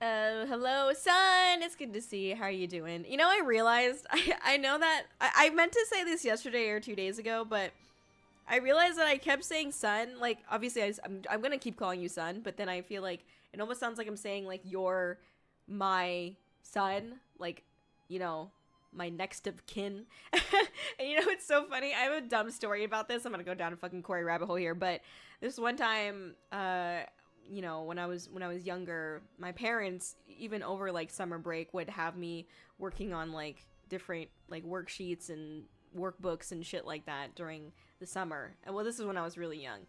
Hello, son. It's good to see you. How are you doing? You know, I realized I know that I meant to say this yesterday or 2 days ago, but I realized that I kept saying son. Like, obviously, I'm gonna keep calling you son, but then I feel like it almost sounds like I'm saying like you're my son, like, you know, my next of kin. And you know, it's so funny. I have a dumb story about this. I'm gonna go down a fucking Kori rabbit hole here, but this one time, you know, when I was younger, my parents, even over like summer break, would have me working on like different like worksheets and workbooks and shit like that during the summer. And well, this is when I was really young.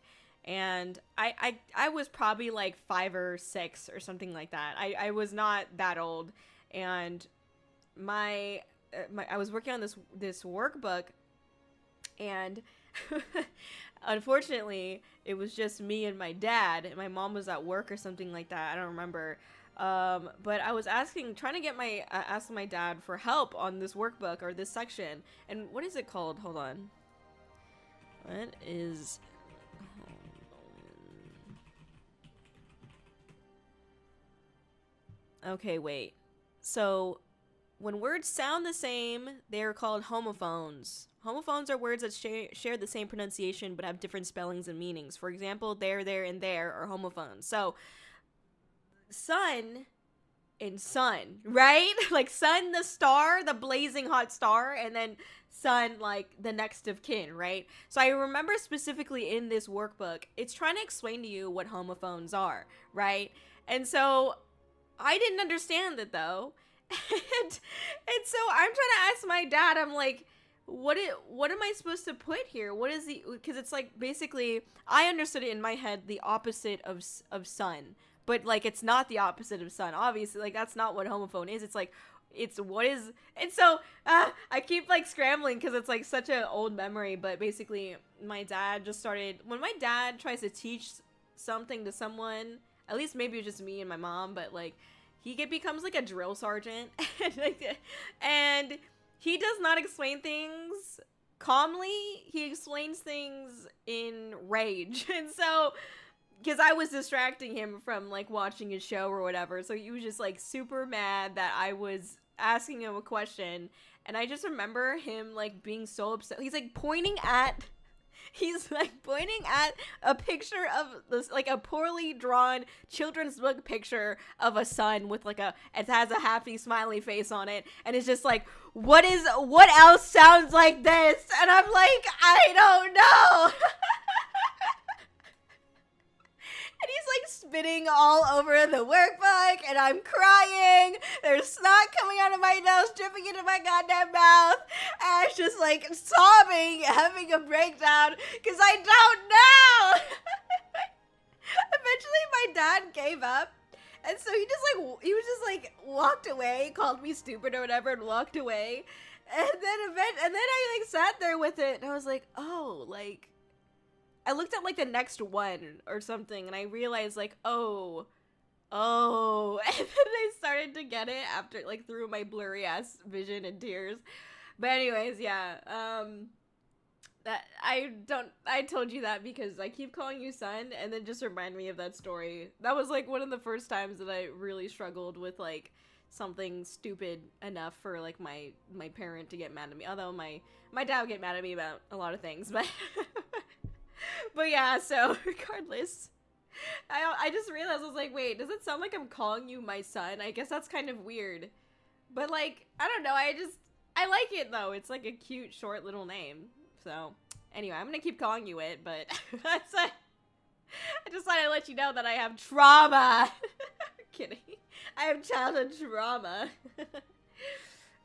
And I was probably like 5 or 6 or something like that. I was not that old. And my I was working on this workbook, and unfortunately it was just me and my dad, and my mom was at work or something like that. I don't remember. But I was trying to get asking my dad for help on this workbook or this section. And what is it called? Hold on. What is? Okay, wait. So when words sound the same, they are called homophones. Homophones are words that share the same pronunciation but have different spellings and meanings. For example, there, and there are homophones. So, sun and sun, right? Like sun, the star, the blazing hot star, and then sun, like the next of kin, right? So I remember specifically in this workbook, it's trying to explain to you what homophones are, right? And so I didn't understand it though. And so I'm trying to ask my dad, I'm like, what am I supposed to put here? What is the, because it's like basically I understood it in my head the opposite of sun, but like it's not the opposite of sun, obviously. Like that's not what homophone is. It's like it's what is. And so I keep like scrambling because it's like such an old memory. But basically my dad just started, when my dad tries to teach something to someone, at least maybe it was just me and my mom, but like becomes like a drill sergeant. And he does not explain things calmly. He explains things in rage. And so, because I was distracting him from like watching his show or whatever, so he was just like super mad that I was asking him a question. And I just remember him like being so upset. He's like pointing at a picture of this, like a poorly drawn children's book picture of a sun with like it has a happy smiley face on it, and it's just like, what else sounds like this? And I'm like, I don't know. And he's like spitting all over the workbook, and I'm crying. There's snot coming out of my nose, dripping into my goddamn mouth. And I was just like sobbing, having a breakdown, because I don't know. Eventually, my dad gave up. And so he was just like walked away, called me stupid or whatever, and walked away. And then I like sat there with it, and I was like, oh, like, I looked at like the next one or something, and I realized like, oh, and then I started to get it after like through my blurry ass vision and tears. But anyways, yeah, that I told you that because I keep calling you son, and then just remind me of that story. That was like one of the first times that I really struggled with like something stupid enough for like my parent to get mad at me. Although my dad would get mad at me about a lot of things, but but yeah, so regardless, I just realized, I was like, wait, does it sound like I'm calling you my son? I guess that's kind of weird. But like, I don't know, I like it though. It's like a cute, short little name. So anyway, I'm gonna keep calling you it, but I just thought I'd let you know that I have trauma. Kidding. I have childhood trauma.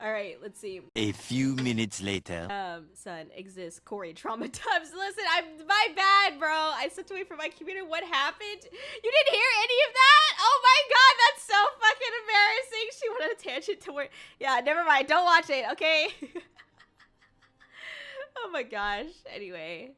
Alright, let's see. A few minutes later. Son, exists. Kori, traumatized. Listen, my bad, bro. I stepped away from my computer. What happened? You didn't hear any of that? Oh my god, that's so fucking embarrassing. She went on a tangent to where, yeah, never mind. Don't watch it, okay? Oh my gosh. Anyway.